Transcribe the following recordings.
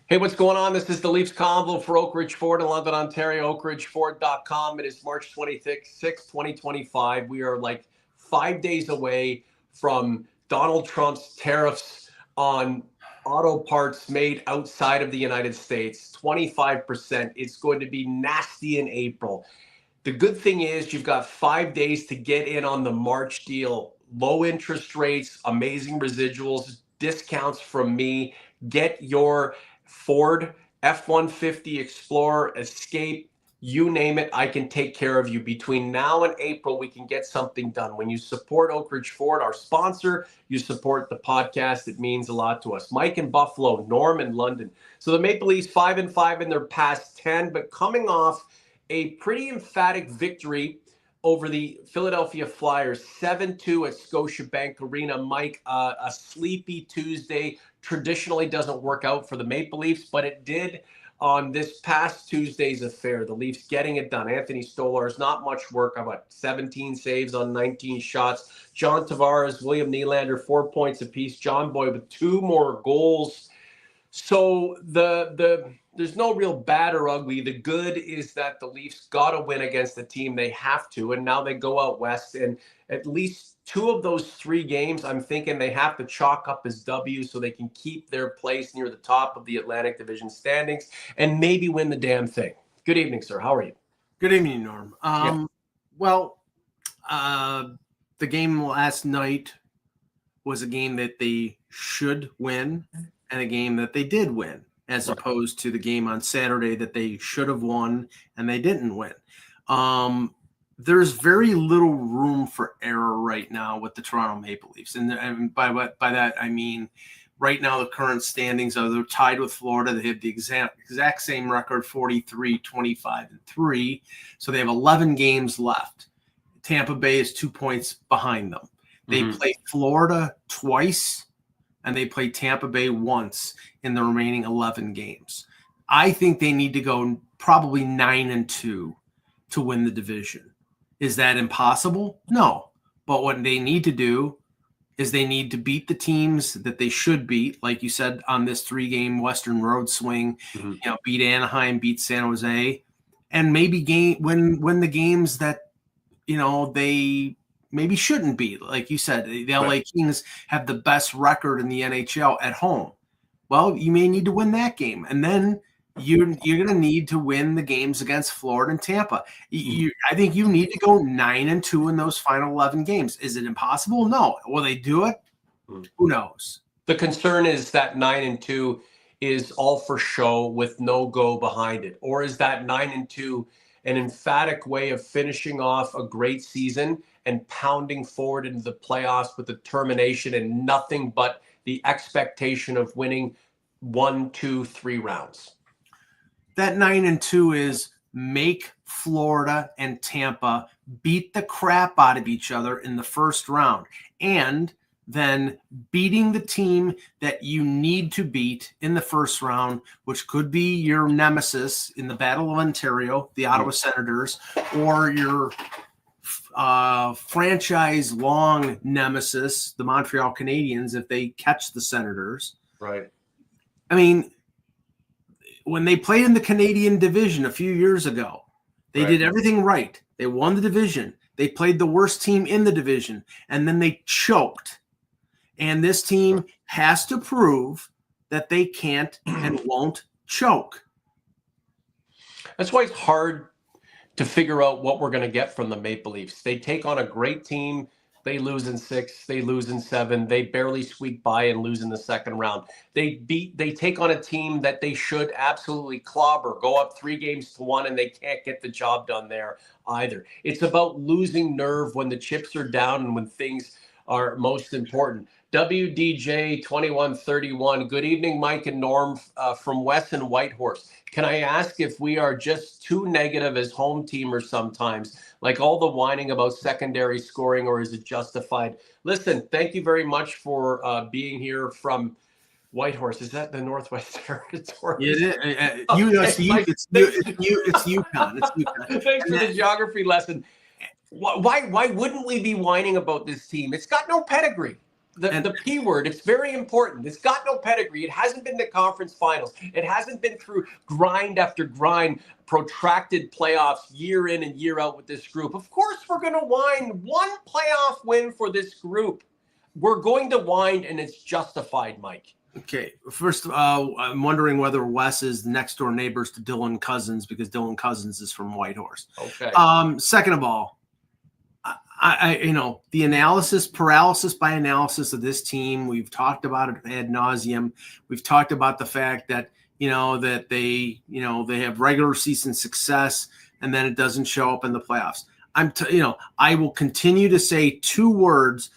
Hey, what's going on? This is the Leafs Convo for Oak Ridge Ford in London, Ontario, oakridgeford.com. It is March 26th, 2025. We are like 5 days away from Donald Trump's tariffs on auto parts made outside of the United States, 25%. It's going to be nasty in April. The good thing is you've got 5 days to get in on the March deal. Low interest rates, amazing residuals, discounts from me. Get your Ford F-150 Explorer, Escape, you name it, I can take care of you. Between now and April, we can get something done. When you support Oak Ridge Ford, our sponsor, you support the podcast. It means a lot to us. Mike in Buffalo, Norm in London. So the Maple Leafs 5-5 in their past 10, but coming off a pretty emphatic victory over the Philadelphia Flyers, 7-2 at Scotiabank Arena. Mike, a sleepy Tuesday traditionally doesn't work out for the Maple Leafs, but it did on this past Tuesday's affair. The Leafs getting it done. Anthony Stolarz, not much work. About 17 saves on 19 shots. John Tavares, William Nylander, 4 points apiece. John Boy with 2 more goals. So there's no real bad or ugly. The good is that the Leafs got to win against the team they have to, and now they go out west, and at least 2 of those 3 games, I'm thinking they have to chalk up as W's so they can keep their place near the top of the Atlantic Division standings and maybe win the damn thing. Good evening, sir. How are you? Good evening, Norm. Well, the game last night was a game that they should win and a game that they did win, as opposed to the game on Saturday that they should have won and they didn't win. There's very little room for error right now with the Toronto Maple Leafs. And by that, I mean, right now the current standings are they're tied with Florida. They have the exact same record, 43, 25, and 3. So they have 11 games left. Tampa Bay is 2 points behind them. They play Florida twice, and they play Tampa Bay once in the remaining 11 games. I think they need to go probably 9-2 to win the division. Is that impossible? No. But what they need to do is they need to beat the teams that they should beat, like you said, on this 3-game Western Road swing. Beat Anaheim, beat San Jose, and maybe win the games that they maybe shouldn't beat. Like you said, the LA Kings have the best record in the NHL at home. Well, you may need to win that game, and then you're going to need to win the games against Florida and Tampa. I think you need to go 9-2 in those final 11 games. Is it impossible? No. Will they do it? Who knows? The concern is that 9-2 is all for show with no go behind it, or is that 9-2 an emphatic way of finishing off a great season and pounding forward into the playoffs with determination and nothing but the expectation of winning 1, 2, 3 rounds? That 9-2 is make Florida and Tampa beat the crap out of each other in the first round, and then beating the team that you need to beat in the first round, which could be your nemesis in the Battle of Ontario, the Ottawa Senators, or your franchise-long nemesis, the Montreal Canadiens, if they catch the Senators. Right. I mean, when they played in the Canadian division a few years ago, they did everything right. They won the division. They played the worst team in the division, and then they choked. And this team has to prove that they can't and won't choke. That's why it's hard to figure out what we're going to get from the Maple Leafs. They take on a great team. They lose in 6. They lose in 7. They barely squeak by and lose in the second round. They take on a team that they should absolutely clobber, go up 3-1, and they can't get the job done there either. It's about losing nerve when the chips are down and when things are most important. WDJ 2131. Good evening, Mike and Norm from Wes and Whitehorse. Can I ask if we are just too negative as home teamers sometimes, like all the whining about secondary scoring, or is it justified? Listen, thank you very much for being here from Whitehorse. Is that the Northwest Territory? It is. It's Yukon. It's Yukon. Thanks for the geography lesson. Why wouldn't we be whining about this team? It's got no pedigree. the P word, it's very important. It's got no pedigree. It hasn't been to conference finals. It hasn't been through grind after grind, protracted playoffs year in and year out with this group. Of course, we're going to whine one playoff win for this group. We're going to whine, and it's justified, Mike. Okay. First, I'm wondering whether Wes is next door neighbors to Dylan Cousins, because Dylan Cousins is from Whitehorse. Okay. Second of all, the paralysis by analysis of this team, we've talked about it ad nauseum. We've talked about the fact that, that they have regular season success and then it doesn't show up in the playoffs. I will continue to say two words,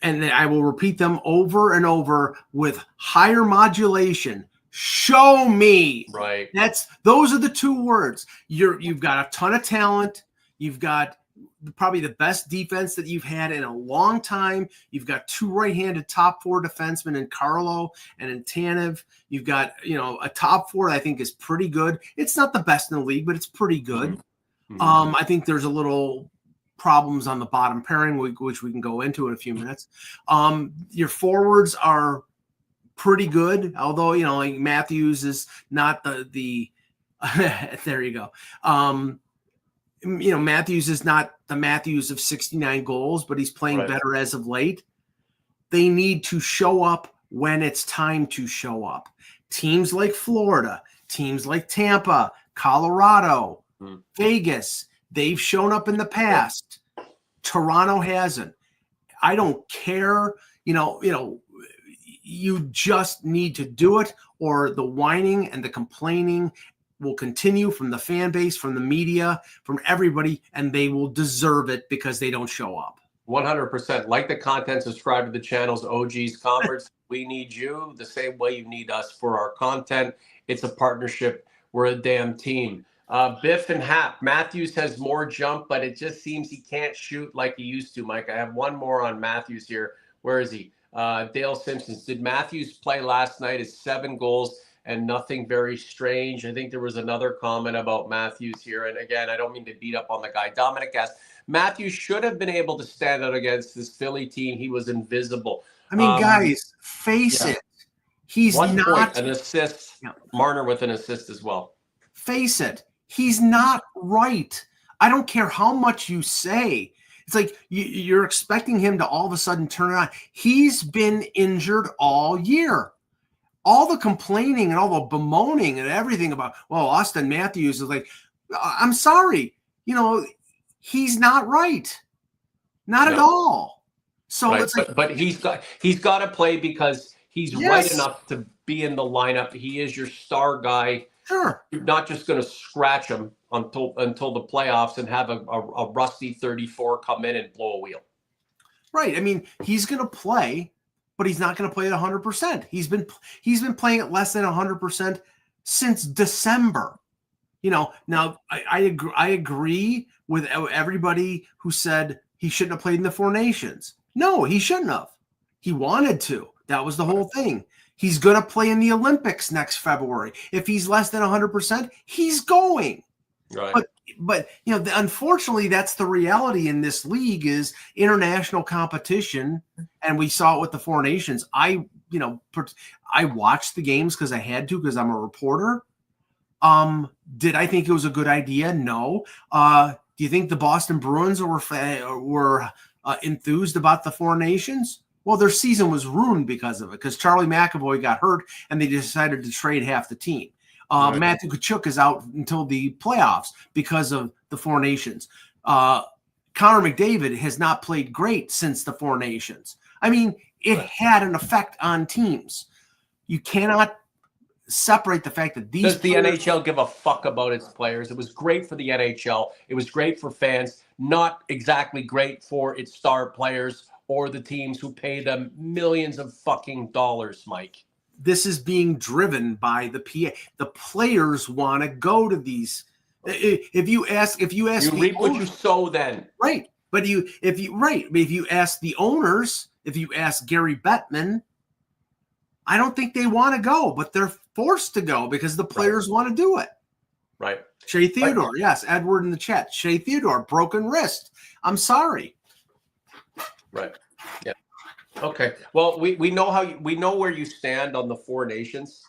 and I will repeat them over and over with higher modulation. Show me. Right. Those are the two words. You've got a ton of talent. You've got probably the best defense that you've had in a long time. You've got two right-handed top four defensemen in Carlo and in Tanev. You've got, a top four that I think is pretty good. It's not the best in the league, but it's pretty good. Mm-hmm. I think there's a little problems on the bottom pairing, which we can go into in a few minutes. Your forwards are pretty good, although, like Matthews is not the there you go. Matthews is not the Matthews of 69 goals, but he's playing better as of late. They need to show up when it's time to show up. Teams like Florida, teams like Tampa, Colorado, Vegas, they've shown up in the past. Toronto hasn't. I don't care. You just need to do it, or the whining and the complaining will continue from the fan base, from the media, from everybody, and they will deserve it because they don't show up. 100%. Like the content, subscribe to the channel's OGs Converts. We need you the same way you need us for our content. It's a partnership. We're a damn team. Biff and Hap. Matthews has more jump, but it just seems he can't shoot like he used to, Mike. I have one more on Matthews here. Where is he? Dale Simpsons. Did Matthews play last night? Is 7 goals and nothing very strange. I think there was another comment about Matthews here. And again, I don't mean to beat up on the guy. Dominic asked, Matthews should have been able to stand out against this Philly team. He was invisible. I mean, guys, face it. He's 1 not point, an assist. Yeah. Marner with an assist as well. Face it. He's not right. I don't care how much you say. It's like you're expecting him to all of a sudden turn around. He's been injured all year. All the complaining and all the bemoaning and everything about, Austin Matthews is like, I'm sorry, he's not right. Not at all. So it's like, but he's got to play because he's right enough to be in the lineup. He is your star guy. Sure. You're not just going to scratch him until the playoffs and have a rusty 34 come in and blow a wheel. Right. I mean, he's going to play, but he's not going to play at 100%. He's been playing at less than 100% since December. Now I agree with everybody who said he shouldn't have played in the Four Nations. No, he shouldn't have. He wanted to. That was the whole thing. He's going to play in the Olympics next February. If he's less than 100%, he's going. Right. But unfortunately, that's the reality in this league is international competition, and we saw it with the Four Nations. I watched the games because I had to, because I'm a reporter. Did I think it was a good idea? No. Do you think the Boston Bruins were enthused about the Four Nations? Well, their season was ruined because of it, because Charlie McAvoy got hurt and they decided to trade half the team. Matthew Tkachuk is out until the playoffs because of the Four Nations. Connor McDavid has not played great since the Four Nations. I mean, it had an effect on teams. You cannot separate the fact that these. Does the NHL give a fuck about its players? It was great for the NHL. It was great for fans. Not exactly great for its star players or the teams who pay them millions of fucking dollars, Mike. This is being driven by the PA. The players want to go to these. If you ask, you reap what you sow. Then right, but if you ask the owners, if you ask Gary Bettman, I don't think they want to go, but they're forced to go because the players want to do it. Right. Shea Theodore, yes, Edward in the chat. Shea Theodore, broken wrist. I'm sorry. Right. Yeah. Okay. Well, we know we know where you stand on the Four Nations,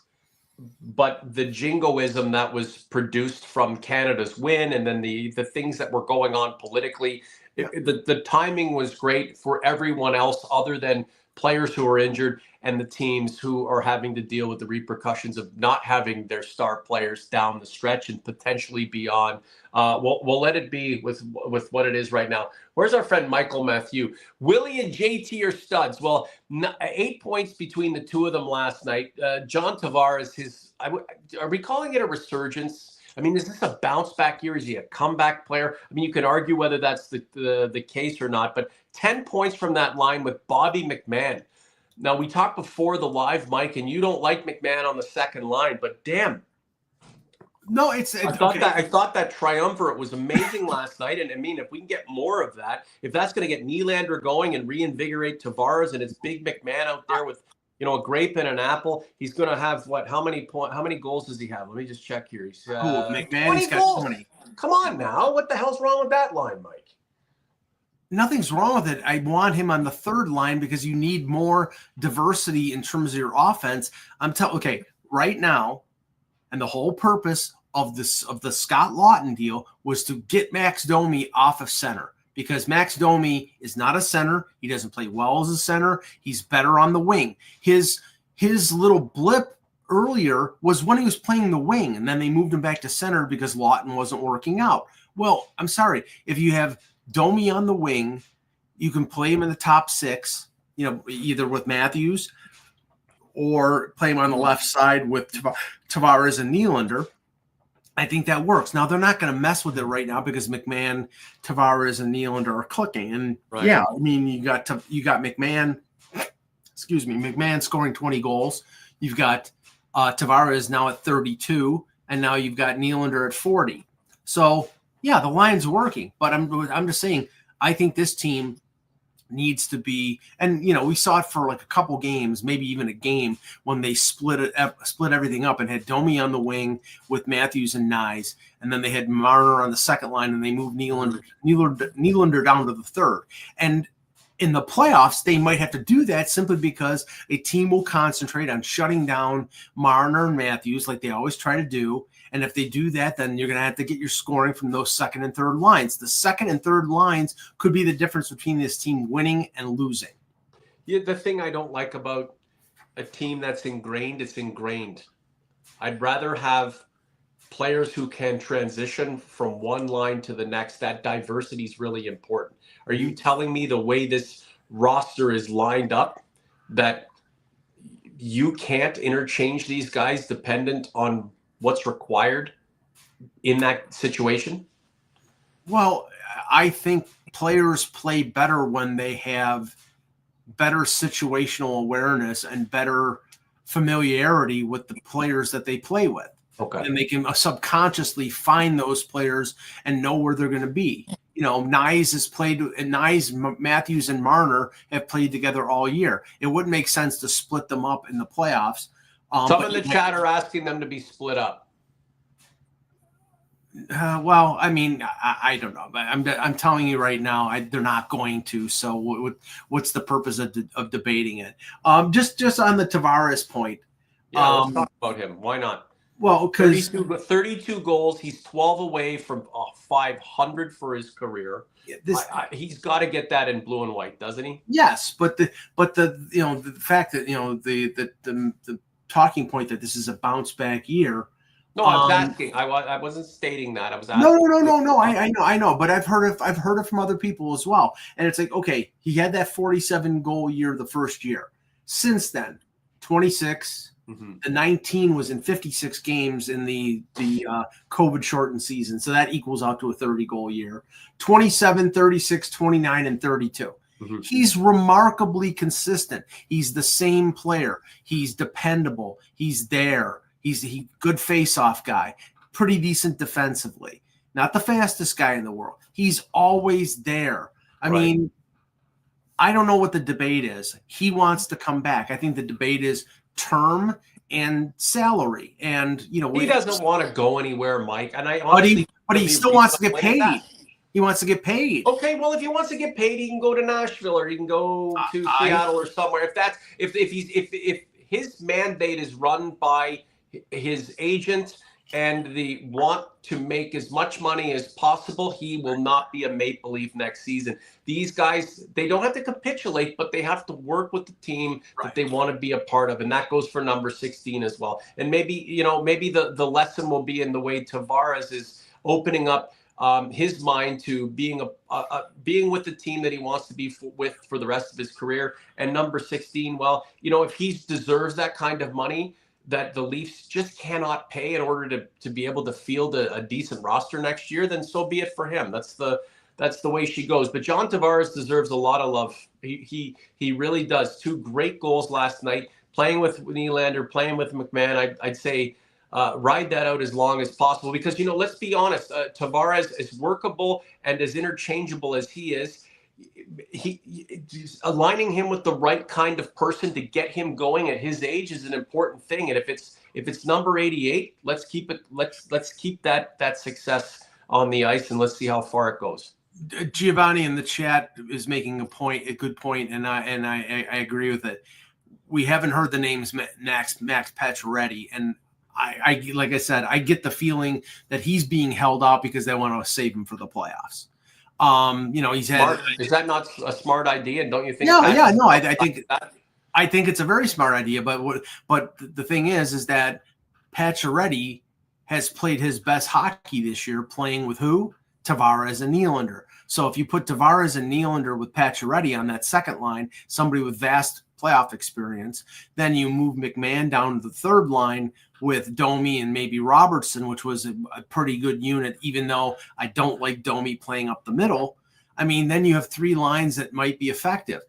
but the jingoism that was produced from Canada's win, and then the things that were going on politically, the timing was great for everyone else other than players who are injured and the teams who are having to deal with the repercussions of not having their star players down the stretch and potentially beyond. We'll let it be with what it is right now. Where's our friend Michael Matthew? Willie and JT are studs. Well, 8 points between the two of them last night. John Tavares, are we calling it a resurgence? I mean, is this a bounce back year? Is he a comeback player? I mean, you can argue whether that's the case or not, but 10 points from that line with Bobby McMahon. Now, we talked before the live, Mike, and you don't like McMahon on the second line, but damn. No, I thought that triumvirate was amazing last night, and I mean, if we can get more of that, if that's going to get Nylander going and reinvigorate Tavares, and it's big McMahon out there with a grape and an apple, he's going to have what? How many goals does he have? Let me just check here. He's McMahon. 20 he's got goals. 20. Come on now, what the hell's wrong with that line, Mike? Nothing's wrong with it. I want him on the third line because you need more diversity in terms of your offense. Okay, right now. And the whole purpose of the Scott Laughton deal was to get Max Domi off of center, because Max Domi is not a center. He doesn't play well as a center. He's better on the wing. His little blip earlier was when he was playing the wing, and then they moved him back to center because Laughton wasn't working out. Well, I'm sorry. If you have Domi on the wing, you can play him in the top six, either with Matthews or play him on the left side with Tavares and Nylander. I think that works. Now, they're not going to mess with it right now because McMahon, Tavares, and Nylander are clicking. And yeah, I mean, you got McMahon, McMahon scoring 20 goals. You've got Tavares now at 32, and now you've got Nylander at 40. So yeah, the line's working. But I'm just saying, I think this team needs to be, and we saw it for like a couple games, maybe even a game, when they split everything up and had Domi on the wing with Matthews and Nyes, and then they had Marner on the second line, and they moved Nylander down to the third. And in the playoffs, they might have to do that simply because a team will concentrate on shutting down Marner and Matthews like they always try to do. And if they do that, then you're going to have to get your scoring from those second and third lines. The second and third lines could be the difference between this team winning and losing. Yeah, the thing I don't like about a team that's ingrained, it's ingrained. I'd rather have players who can transition from one line to the next. That diversity is really important. Are you telling me the way this roster is lined up that you can't interchange these guys dependent on what's required in that situation? Well, I think players play better when they have better situational awareness and better familiarity with the players that they play with. Okay. And they can subconsciously find those players and know where they're going to be. Nyes, Matthews, and Marner have played together all year. It wouldn't make sense to split them up in the playoffs. Some in the chat are asking them to be split up. Well, I mean, I don't know, but I'm telling you right now, they're not going to. So what's the purpose of debating it? Just on the Tavares point. Yeah, let's talk about him. Why not? Well, because 32 goals, he's 12 away from 500 for his career. He's got to get that in blue and white, doesn't he? Yes, but the fact that the talking point that this is a bounce back year. No, I was asking. I wasn't stating that. I was asking. No. I know, but I've heard it from other people as well. And it's like, okay, he had that 47 goal year the first year. Since then, 26. Mm-hmm. The 19 was in 56 games in the COVID shortened season. So that equals out to a 30 goal year. 27, 36, 29, and 32. Mm-hmm. He's remarkably consistent. He's the same player. He's dependable. He's there. He's a good face-off guy. Pretty decent defensively. Not the fastest guy in the world. He's always there. I mean, I don't know what the debate is. He wants to come back. I think the debate is term and salary, and he doesn't want to go anywhere, Mike. And but he still wants to get paid. He wants to get paid. Okay, well, if he wants to get paid, he can go to Nashville or he can go to Seattle or somewhere. If his mandate is run by his agent and the want to make as much money as possible, he will not be a Maple Leaf next season. These guys, they don't have to capitulate, but they have to work with the team that they want to be a part of, and that goes for number 16 as well. And maybe the lesson will be in the way Tavares is opening up his mind to being being with the team that he wants to be with for the rest of his career. And number 16, well, if he deserves that kind of money that the Leafs just cannot pay in order to be able to field a decent roster next year, then so be it for him. That's the way she goes. But John Tavares deserves a lot of love. He really does. 2 great goals last night, playing with Nylander, playing with McMahon. I'd say ride that out as long as possible because, let's be honest, Tavares, as workable and as interchangeable as he is, aligning him with the right kind of person to get him going at his age is an important thing. And if it's number 88, let's keep that success on the ice, and let's see how far it goes. Giovanni in the chat is making a good point, and I agree with it. We haven't heard the names Max Pacioretty, and I like I said, I get the feeling that he's being held out because they want to save him for the playoffs. He's had. Is that not a smart idea? Don't you think? No, I think it's a very smart idea. But the thing is that Pacioretty has played his best hockey this year, playing with who? Tavares and Nylander. So if you put Tavares and Nylander with Pacioretty on that second line, somebody with vast playoff experience, then you move McMahon down to the third line with Domi and maybe Robertson, which was a pretty good unit, even though I don't like Domi playing up the middle. I mean, then you have 3 lines that might be effective.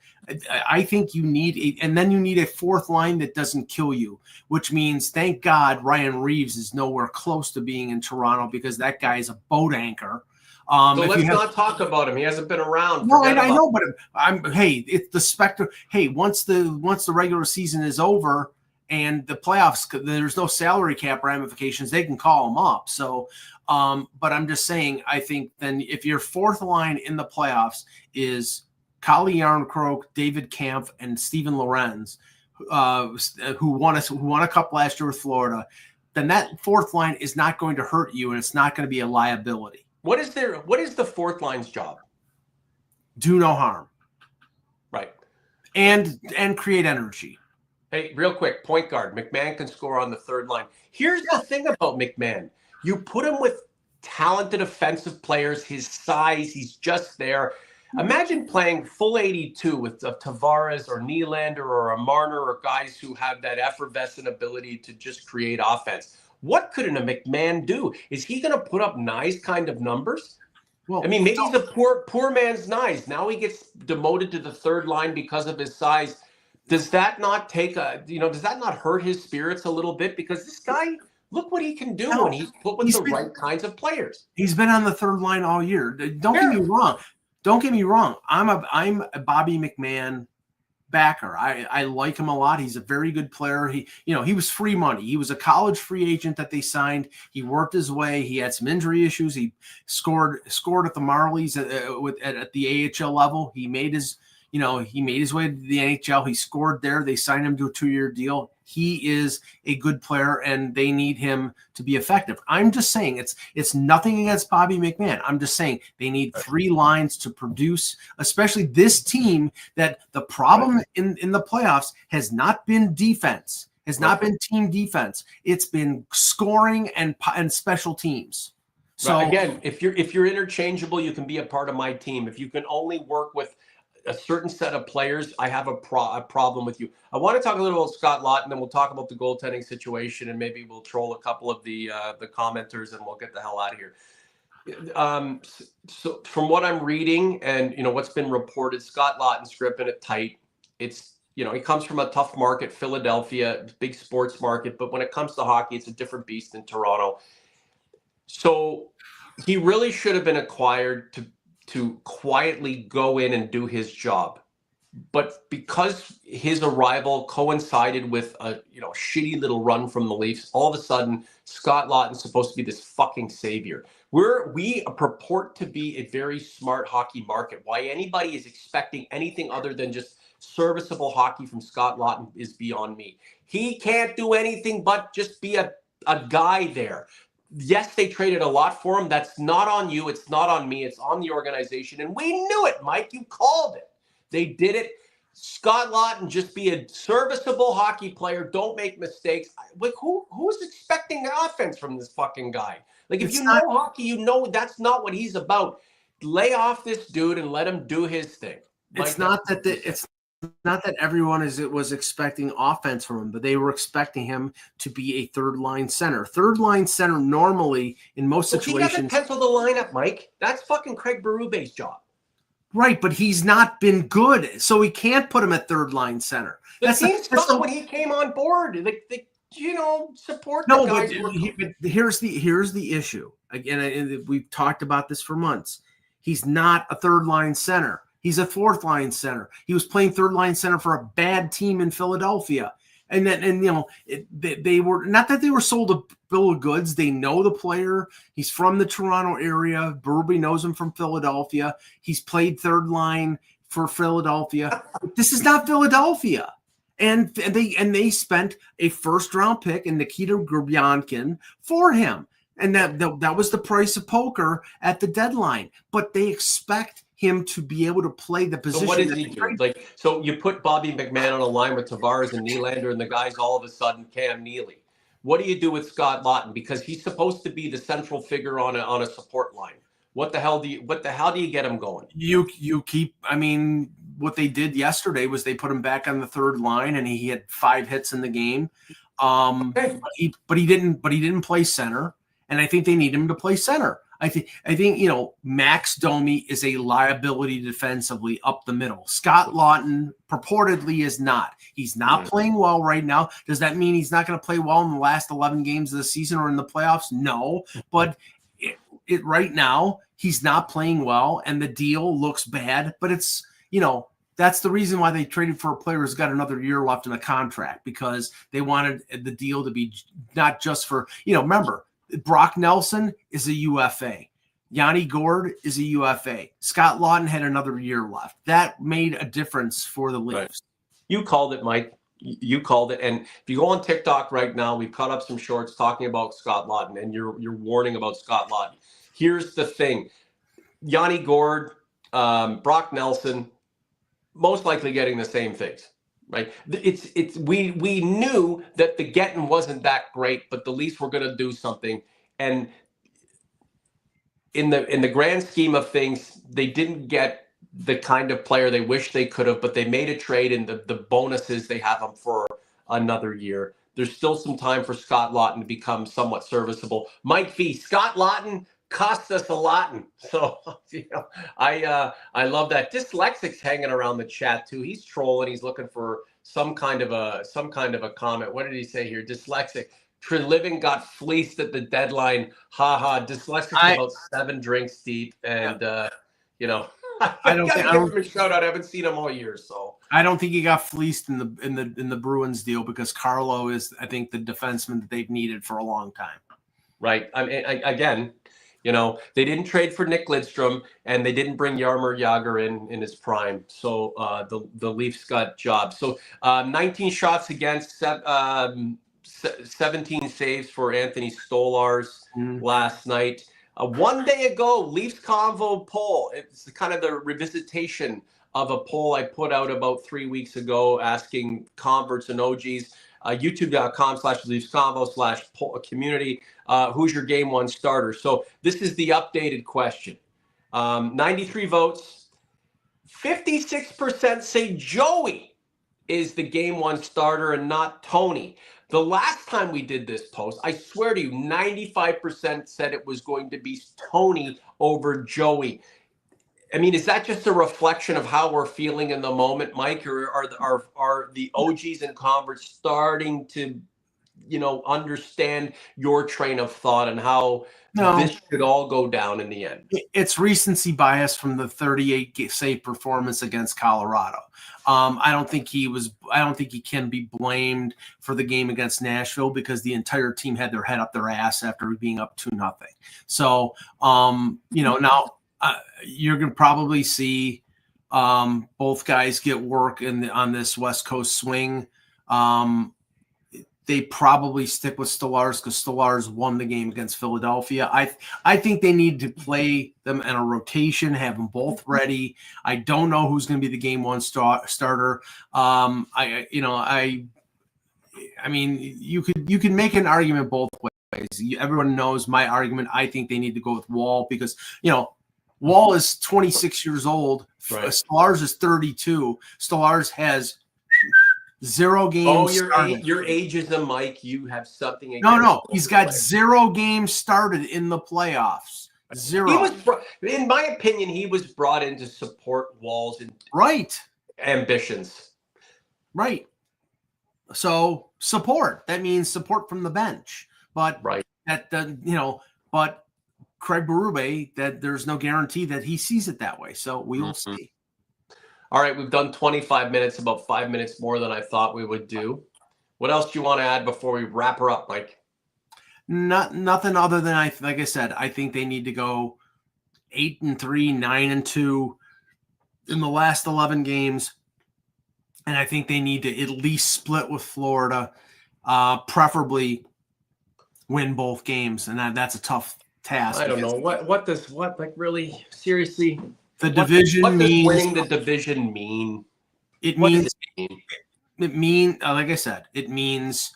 I think you need and then you need a fourth line that doesn't kill you, which means, thank God, Ryan Reeves is nowhere close to being in Toronto because that guy is a boat anchor. So let's not talk about him. He hasn't been around. No, I know, but it's the specter. Hey, once the regular season is over and the playoffs, there's no salary cap ramifications. They can call him up. So, but I'm just saying, I think then if your fourth line in the playoffs is Calle Jarnkrok, David Kampf, and Steven Lorenz, who won a cup last year with Florida, then that fourth line is not going to hurt you, and it's not going to be a liability. What is the fourth line's job? Do no harm. Right. And create energy. Hey, real quick, point guard. McMahon can score on the third line. Here's the thing about McMahon. You put him with talented offensive players, his size, he's just there. Imagine playing full 82 with Tavares or Nylander or a Marner or guys who have that effervescent ability to just create offense. What could a McMahon do? Is he going to put up nice kind of numbers? Well, I mean, maybe he's a poor man's nice. Now he gets demoted to the third line because of his size. Does that not does that not hurt his spirits a little bit? Because this guy, look what he can do when he's put with the right kinds of players. He's been on the third line all year. Don't get me wrong. Don't get me wrong. I'm a Bobby McMahon backer. I like him a lot. He's a very good player. He was free money. He was a college free agent that they signed. He worked his way. He had some injury issues. He scored at the Marlies at the AHL level. He made his way to the NHL. He scored there. They signed him to a 2-year deal. He is a good player, and they need him to be effective. I'm just saying it's nothing against Bobby McMahon. I'm just saying they need 3 lines to produce, especially this team that the problem in the playoffs has not been defense, has not been team defense. It's been scoring and special teams. So again, if you're interchangeable, you can be a part of my team. If you can only work with a certain set of players, I have a problem with you. I want to talk a little about Scott Laughton, then we'll talk about the goaltending situation, and maybe we'll troll a couple of the commenters, and we'll get the hell out of here. So from what I'm reading and what's been reported, Scott Laughton's gripping it tight. It's he comes from a tough market, Philadelphia, big sports market, but when it comes to hockey, it's a different beast in Toronto. So he really should have been acquired to quietly go in and do his job. But because his arrival coincided with a shitty little run from the Leafs, all of a sudden Scott Laughton's supposed to be this fucking savior. We purport to be a very smart hockey market. Why anybody is expecting anything other than just serviceable hockey from Scott Laughton is beyond me. He can't do anything but just be a guy there. Yes, they traded a lot for him. That's not on you. It's not on me. It's on the organization. And we knew it, Mike. You called it. They did it. Scott Laughton, just be a serviceable hockey player. Don't make mistakes. Like, who's expecting the offense from this fucking guy? Like, if you know hockey, you know that's not what he's about. Lay off this dude and let him do his thing. It's not that everyone was expecting offense from him, but they were expecting him to be a third line center. Third line center normally in most situations. He doesn't pencil the lineup, Mike. That's fucking Craig Berube's job. Right, but he's not been good, so we can't put him at third line center. That's when he came on board. Support the guys. But here's the issue. Again, we've talked about this for months. He's not a third line center. He's a fourth line center. He was playing third line center for a bad team in Philadelphia. They were not that they were sold a bill of goods. They know the player. He's from the Toronto area. Berube knows him from Philadelphia. He's played third line for Philadelphia. This is not Philadelphia. And they spent a first round pick in Nikita Gurbiankin for him. And that was the price of poker at the deadline. But they expect him to be able to play the position. So what does he do? So you put Bobby McMahon on a line with Tavares and Nylander, and the guy's all of a sudden Cam Neely. What do you do with Scott Laughton? Because he's supposed to be the central figure on a support line. What the hell do you get him going? You keep. I mean, what they did yesterday was they put him back on the third line, and he had 5 hits in the game. But he didn't play center, and I think they need him to play center. I think Max Domi is a liability defensively up the middle. Scott Laughton purportedly is not. He's not playing well right now. Does that mean he's not going to play well in the last 11 games of the season or in the playoffs? No, but right now he's not playing well, and the deal looks bad. But it's that's the reason why they traded for a player who's got another year left in the contract, because they wanted the deal to be not just for remember. Brock Nelson is a UFA. Yanni Gourde is a UFA. Scott Laughton had another year left. That made a difference for the Leafs. Right. You called it, Mike. You called it. And if you go on TikTok right now, we've cut up some shorts talking about Scott Laughton, and you're warning about Scott Laughton. Here's the thing. Yanni Gourde, Brock Nelson, most likely getting the same things. Right. We knew that the getting wasn't that great, but the Leafs were going to do something. And in the grand scheme of things, they didn't get the kind of player they wish they could have, but they made a trade, and the bonuses, they have them for another year. There's still some time for Scott Laughton to become somewhat serviceable. Mike V, Scott Laughton cost us a lot. So I love that. Dyslexic's hanging around the chat too. He's trolling. He's looking for some kind of a comment. What did he say here? Dyslexic. Treliving got fleeced at the deadline. Ha ha. Dyslexic about 7 drinks deep, and I don't give him a shout out. I haven't seen him all year, so I don't think he got fleeced in the Bruins deal, because Carlo is, I think, the defenseman that they've needed for a long time. Right. Again, they didn't trade for Nick Lidstrom, and they didn't bring Jaromir Jagr in his prime. So the Leafs got jobs. So 19 shots against, 17 saves for Anthony Stolarz last night. 1 day ago, Leafs Convo poll. It's kind of the revisitation of a poll I put out about 3 weeks ago asking converts and OGs. YouTube.com/Leafs Convo/community. Who's your game 1 starter? So this is the updated question. 93 votes. 56% say Joey is the game 1 starter and not Tony. The last time we did this post, I swear to you, 95% said it was going to be Tony over Joey. I mean, is that just a reflection of how we're feeling in the moment, Mike, or are the OGs and converts starting to understand your train of thought and how this should all go down in the end. It's recency bias from the 38 save performance against Colorado. I don't think he can be blamed for the game against Nashville because the entire team had their head up their ass after being up 2-0. So, now you're going to probably see both guys get work on this West Coast swing. They probably stick with Stolarz because Stolarz won the game against Philadelphia. I think they need to play them in a rotation, have them both ready. I don't know who's going to be the game one starter. I mean, you could make an argument both ways. Everyone knows my argument. I think they need to go with Wall because Wall is 26 years old. Right. Stolarz is 32. Stolarz has 0 games. Your ageism, Mike. You have something against. No. He's got 0 games started in the playoffs. 0. In my opinion, he was brought in to support Wall's ambitions. Right. So support. That means support from the bench. But but Craig Berube, that there's no guarantee that he sees it that way. So we will see. All right, we've done 25 minutes, about 5 minutes more than I thought we would do. What else do you want to add before we wrap her up, Mike? Nothing other than like I said, I think they need to go 8-3, 9-2 in the last 11 games, and I think they need to at least split with Florida, preferably win both games, and that's a tough task. I don't know really seriously. The division what means does winning the division mean? It means like I said, it means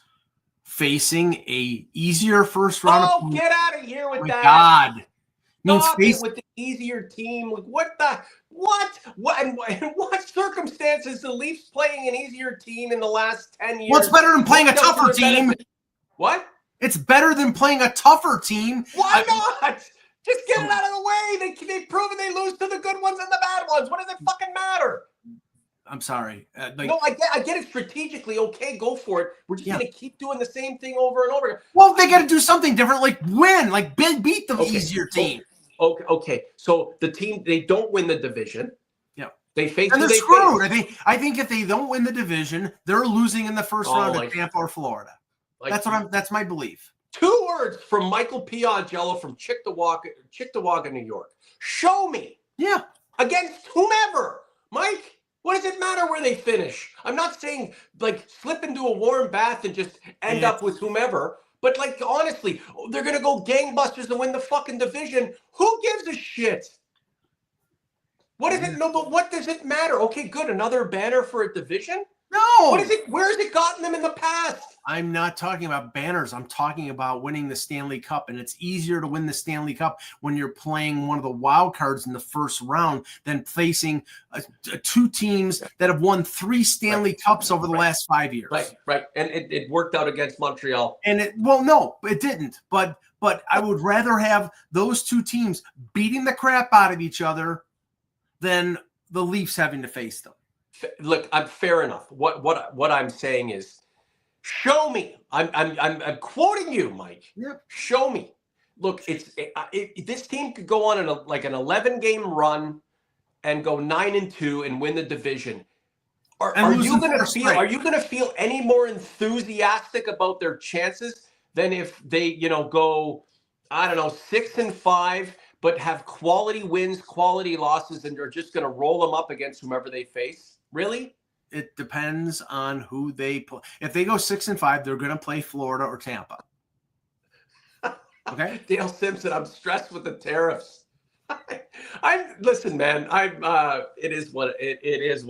facing a easier first round. Oh, get out of here with that! God, stop it with the easier team. Like what? In what circumstances is the Leafs playing an easier team in the last 10 years? What's better than playing a tougher team? What? It's better than playing a tougher team. Why not? Just get it out of the way. They've proven they lose to the good ones and the bad ones. What does it fucking matter? I'm sorry. No, I get it strategically. Okay, go for it. We're just going to keep doing the same thing over and over again. Well, they got to do something different, like win, like beat the easier team. Okay. So the team, they don't win the division. Yeah. They face and they're screwed. I think if they don't win the division, they're losing in the first round of Tampa or Florida. That's my belief. 2 words from Michael Augello from Chickawaga, New York. Show me. Yeah. Against whomever. Mike, what does it matter where they finish? I'm not saying slip into a warm bath and just end up with whomever. But honestly, they're going to go gangbusters and win the fucking division. Who gives a shit? What is it? No, but what does it matter? Okay, good. Another banner for a division? No. What is it? Where has it gotten them in the past? I'm not talking about banners. I'm talking about winning the Stanley Cup. And it's easier to win the Stanley Cup when you're playing one of the wild cards in the first round than facing 2 teams that have won 3 Stanley Cups over the last 5 years. Right. And it worked out against Montreal. And no, it didn't. But I would rather have those 2 teams beating the crap out of each other than the Leafs having to face them. Look, I'm fair enough. What I'm saying is, show me. I'm quoting you, Mike. Yep. Show me. Look, this team could go on an 11-game run and go 9-2 and win the division. Are you going to feel any more enthusiastic about their chances than if they go 6-5? But have quality wins, quality losses, and they're just going to roll them up against whomever they face? Really? It depends on who they play. If they go 6-5, they're going to play Florida or Tampa. Okay? Dale Simpson, I'm stressed with the tariffs. Listen, man. It is what it is,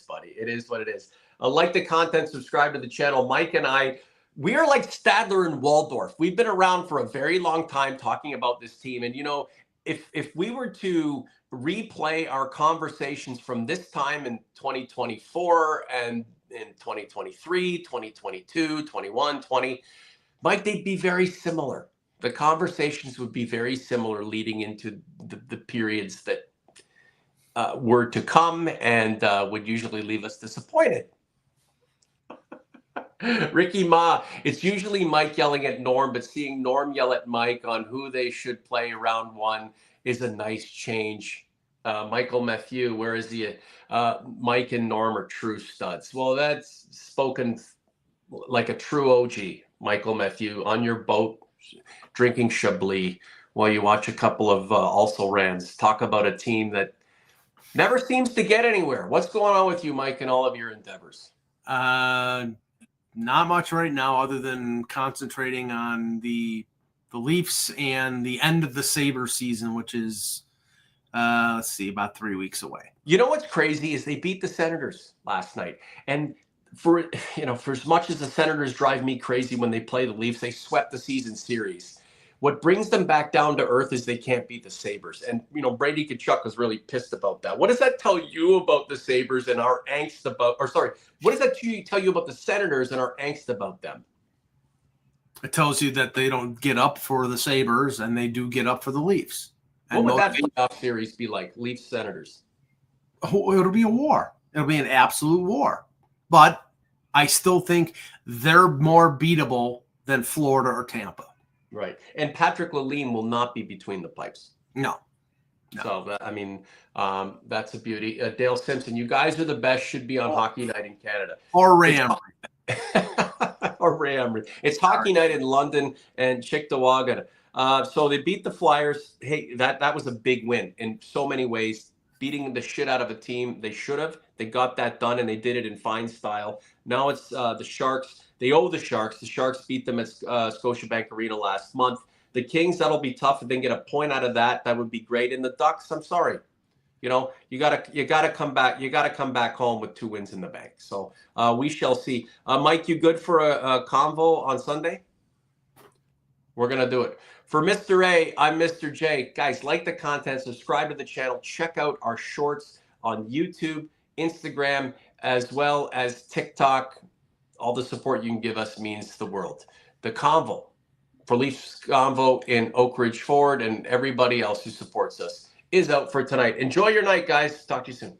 buddy. It is what it is. Like the content, subscribe to the channel. Mike and I, we are like Stadler and Waldorf. We've been around for a very long time talking about this team, and if we were to replay our conversations from this time in 2024 and in 2023, 2022, 21, 20, Mike, they'd be very similar. The conversations would be very similar leading into the periods that were to come and would usually leave us disappointed. Ricky Ma, it's usually Mike yelling at Norm, but seeing Norm yell at Mike on who they should play round one is a nice change. Michael Matthew, where is he? Mike and Norm are true studs. Well, that's spoken like a true OG, Michael Matthew, on your boat, drinking Chablis while you watch a couple of also rans. Talk about a team that never seems to get anywhere. What's going on with you, Mike, and all of your endeavors? Not much right now, other than concentrating on the Leafs and the end of the Sabres season, which is let's see, about 3 weeks away. You know what's crazy is they beat the Senators last night, and for as much as the Senators drive me crazy when they play the Leafs, they swept the season series. What brings them back down to earth is they can't beat the Sabres. And, Brady Tkachuk was really pissed about that. What does that tell you about the Sabres and our angst about, what does that tell you about the Senators and our angst about them? It tells you that they don't get up for the Sabres and they do get up for the Leafs. What would that playoff series be like, Leafs Senators? Oh, it'll be a war. It'll be an absolute war. But I still think they're more beatable than Florida or Tampa. Right. And Patrick Lalime will not be between the pipes. No. So, that's a beauty. Dale Simpson, you guys are the best, should be on Hockey Night in Canada. Or Ram. Or Ram. It's Hockey Night in London and Cheektowaga. So they beat the Flyers. Hey, that was a big win in so many ways. Beating the shit out of a team they should have. They got that done, and they did it in fine style. Now it's the Sharks. They owe the Sharks. The Sharks beat them at Scotiabank Arena last month. The Kings, that'll be tough. If they can get a point out of that, that would be great. And the Ducks, I'm sorry. You gotta come back. You gotta come back home with 2 wins in the bank. So we shall see. Mike, you good for a convo on Sunday? We're gonna do it. For Mr. A, I'm Mr. J. Guys, like the content, subscribe to the channel, check out our shorts on YouTube, Instagram, as well as TikTok. All the support you can give us means the world. The Convo for Leafs Convo in Oak Ridge Ford and everybody else who supports us is out for tonight. Enjoy your night, guys. Talk to you soon.